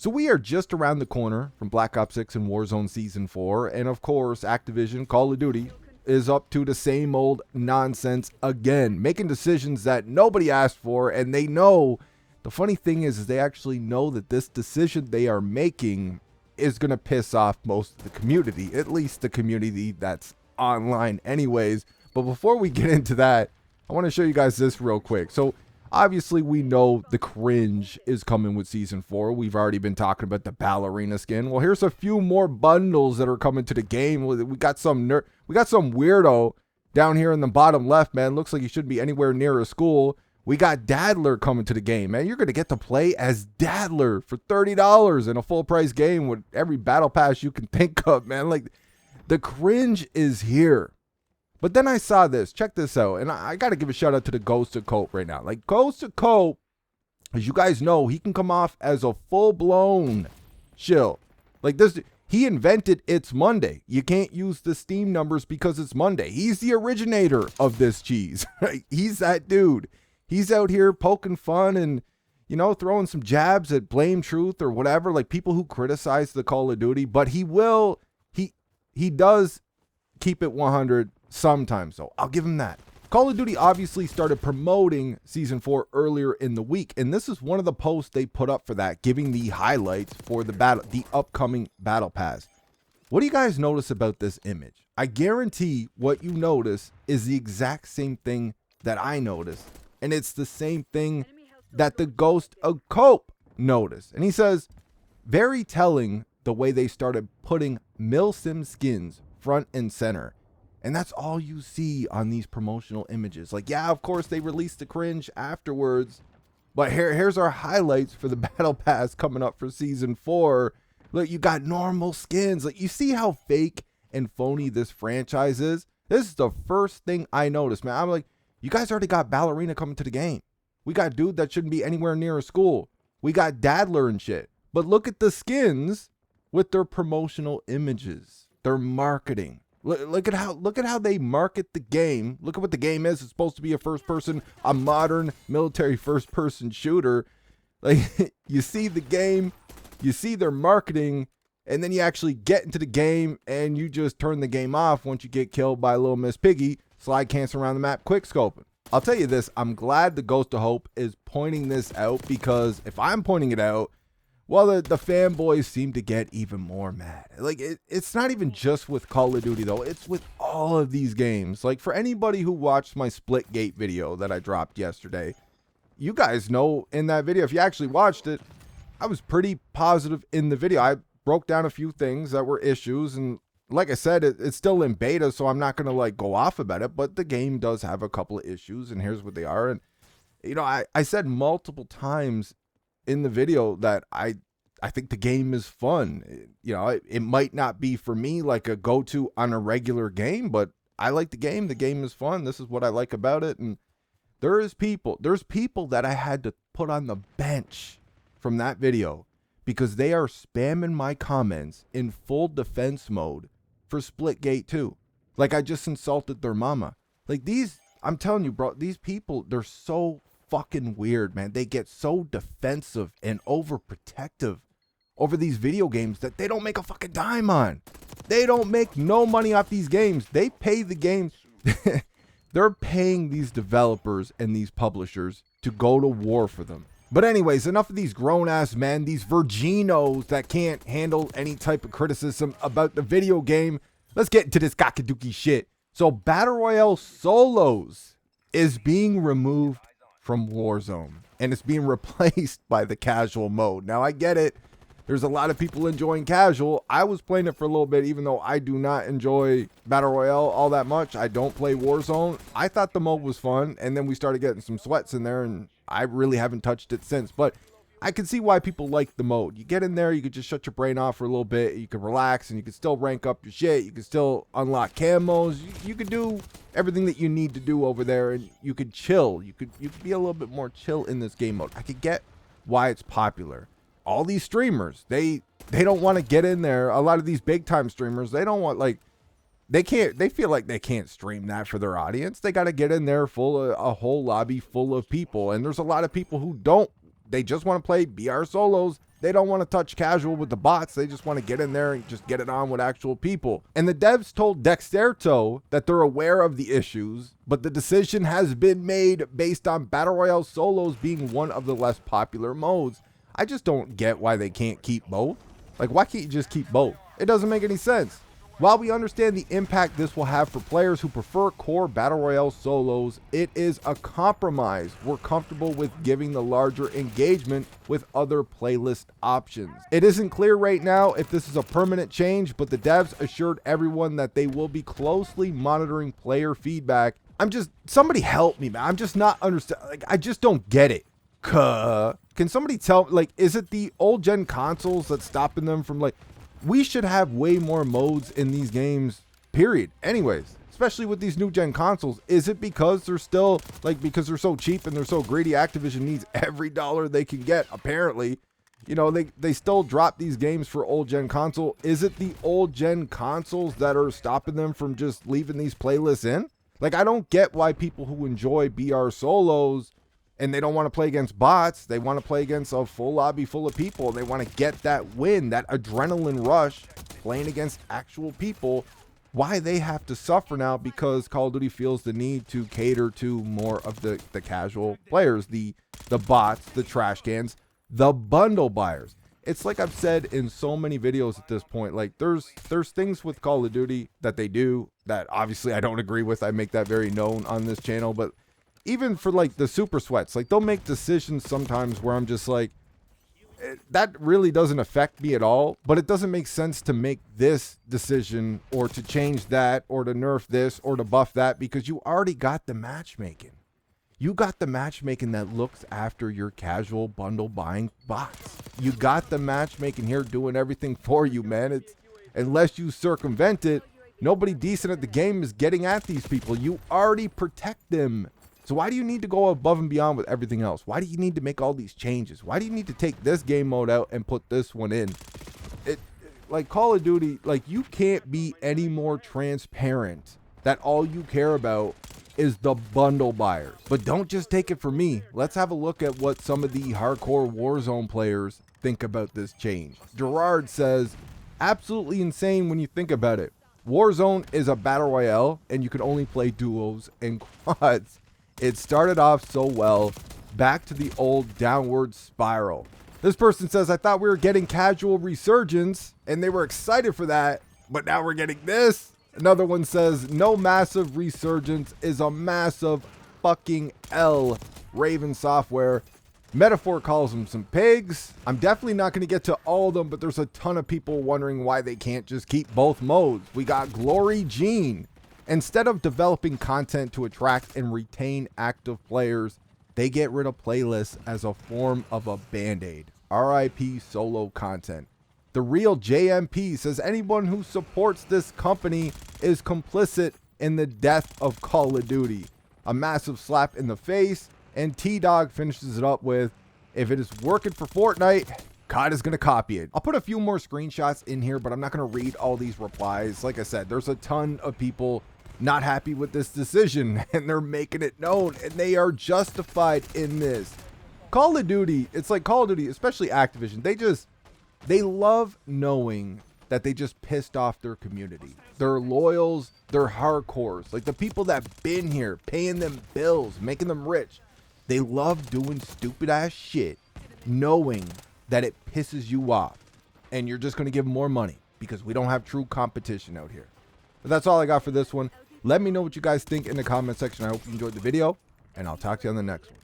So we are just around the corner from Black Ops 6 and Warzone Season 4. And of course, Activision, Call of Duty, is up to the same old nonsense again. Making decisions that nobody asked for. And they know, the funny thing is they actually know that this decision they are making is going to piss off most of the community. At least the community that's online anyways. But before we get into that, I want to show you guys this real quick. So obviously we know the Cringe is coming with Season 4. We've already been talking about the ballerina skin. Well, here's a few more bundles that are coming to the game. We got some weirdo down here in the bottom left, man. Looks like he shouldn't be anywhere near a school. We got Dadler coming to the game, man. You're going to get to play as Dadler for $30 in a full price game with every battle pass you can think of, man. Like, the Cringe is here. But then I saw this. Check this out. And I got to give a shout out to the Ghost of Cope right now. Like, Ghost of Cope, as you guys know, he can come off as a full-blown shill. Like this, he invented It's Monday. You can't use the Steam numbers because it's Monday. He's the originator of this cheese. Right? He's that dude. He's out here poking fun and, you know, throwing some jabs at Blame Truth or whatever. Like people who criticize the Call of Duty. But he does keep it 100 sometimes, so I'll give him that. Call of Duty obviously started promoting Season 4 earlier in the week, and this is one of the posts they put up for that, giving the highlights for the upcoming Battle Pass. What do you guys notice about this image? I guarantee what you notice is the exact same thing that I noticed, and it's the same thing that the Ghost of Cope noticed. And he says, very telling the way they started putting Milsim skins front and center. And that's all you see on these promotional images. Like, yeah, of course, they released the Cringe afterwards. But here's our highlights for the Battle Pass coming up for Season 4. Look, you got normal skins. Like, you see how fake and phony this franchise is? This is the first thing I noticed, man. I'm like, you guys already got Ballerina coming to the game. We got dude that shouldn't be anywhere near a school. We got Dadler and shit. But look at the skins with their promotional images. Their marketing. Look at how they market the game. Look at what the game is. It's supposed to be a modern military first-person shooter. Like, you see the game, you see their marketing, and then you actually get into the game, and you just turn the game off once you get killed by Little Miss Piggy, slide cancel around the map, quick scoping. I'll tell you this, I'm glad the Ghost of Hope is pointing this out, because if I'm pointing it out, well, the fanboys seem to get even more mad. Like, it's not even just with Call of Duty, though. It's with all of these games. Like, for anybody who watched my Splitgate video that I dropped yesterday, you guys know in that video, if you actually watched it, I was pretty positive in the video. I broke down a few things that were issues. And like I said, it's still in beta, so I'm not going to, like, go off about it. But the game does have a couple of issues, and here's what they are. And, you know, I said multiple times in the video that I think the game is fun. You know, it might not be for me like a go-to on a regular game, but I like the game. The game is fun. This is what I like about it. And there's people that I had to put on the bench from that video because they are spamming my comments in full defense mode for Splitgate 2. Like, I just insulted their mama. Like, I'm telling you, bro, these people, they're so fucking weird, man. They get so defensive and overprotective over these video games that they don't make a fucking dime on. They don't make no money off these games. They pay the games. They're paying these developers and these publishers to go to war for them. But anyways, enough of these grown-ass men, these virginos that can't handle any type of criticism about the video game. Let's get into this cockadookey shit. So Battle Royale Solos is being removed from Warzone, and it's being replaced by the casual mode. Now, I get it. There's a lot of people enjoying casual. I was playing it for a little bit, even though I do not enjoy Battle Royale all that much. I don't play Warzone. I thought the mode was fun, and then we started getting some sweats in there, and I really haven't touched it since. But I can see why people like the mode. You get in there, you could just shut your brain off for a little bit. You can relax, and you can still rank up your shit. You can still unlock camos. You could do everything that you need to do over there, and you could chill. You could be a little bit more chill in this game mode. I could get why it's popular. All these streamers, they don't want to get in there. A lot of these big time streamers, they don't want, like, they feel like they can't stream that for their audience. They got to get in there full of a whole lobby full of people. And there's a lot of people who don't. They just want to play BR solos. They don't want to touch casual with the bots. They just want to get in there and just get it on with actual people. And the devs told Dexerto that they're aware of the issues, but the decision has been made based on Battle Royale solos being one of the less popular modes. I just don't get why they can't keep both. Like, why can't you just keep both? It doesn't make any sense. While we understand the impact this will have for players who prefer core Battle Royale solos, it is a compromise we're comfortable with giving the larger engagement with other playlist options. It isn't clear right now if this is a permanent change, but the devs assured everyone that they will be closely monitoring player feedback. Somebody help me, man. I'm just not understanding. Like, I just don't get it. Can somebody tell, like, is it the old gen consoles that's stopping them from, like, we should have way more modes in these games, period. Anyways, especially with these new gen consoles. Is it because they're still, like, because they're so cheap and they're so greedy? Activision needs every dollar they can get, apparently. You know, they still drop these games for old gen console. Is it the old gen consoles that are stopping them from just leaving these playlists in? Like, I don't get why people who enjoy BR solos and they don't want to play against bots, they want to play against a full lobby full of people. They want to get that win, that adrenaline rush, playing against actual people. Why they have to suffer now because Call of Duty feels the need to cater to more of the casual players, the bots, the trash cans, the bundle buyers. It's like I've said in so many videos at this point, like there's things with Call of Duty that they do that obviously I don't agree with. I make that very known on this channel, but even for like the super sweats, like they'll make decisions sometimes where I'm just like, that really doesn't affect me at all, but it doesn't make sense to make this decision or to change that or to nerf this or to buff that because you already got the matchmaking. You got the matchmaking that looks after your casual bundle buying bots. You got the matchmaking here doing everything for you, man. It's unless you circumvent it, nobody decent at the game is getting at these people. You already protect them. So why do you need to go above and beyond with everything else? Why do you need to make all these changes? Why do you need to take this game mode out and put this one in? Like Call of Duty, like you can't be any more transparent that all you care about is the bundle buyers. But don't just take it from me. Let's have a look at what some of the hardcore Warzone players think about this change. Gerard says, absolutely insane when you think about it. Warzone is a battle royale and you can only play duos and quads. It started off so well, back to the old downward spiral. This person says, I thought we were getting casual resurgence and they were excited for that, but now we're getting this. Another one says, no massive resurgence is a massive fucking L. Raven Software. Metaphor calls them some pigs. I'm definitely not going to get to all of them, but there's a ton of people wondering why they can't just keep both modes. We got Glory Jean. Instead of developing content to attract and retain active players, they get rid of playlists as a form of a band-aid. RIP solo content. The real JMP says anyone who supports this company is complicit in the death of Call of Duty. A massive slap in the face, and T-Dog finishes it up with, if it is working for Fortnite, COD is going to copy it. I'll put a few more screenshots in here, but I'm not going to read all these replies. Like I said, there's a ton of people not happy with this decision and they're making it known and they are justified in this. Call of Duty, it's like Call of Duty, especially Activision, they love knowing that they just pissed off their community. Their loyals, their hardcores, like the people that been here, paying them bills, making them rich. They love doing stupid ass shit, knowing that it pisses you off and you're just going to give them more money because we don't have true competition out here. But that's all I got for this one. Let me know what you guys think in the comment section. I hope you enjoyed the video, and I'll talk to you on the next one.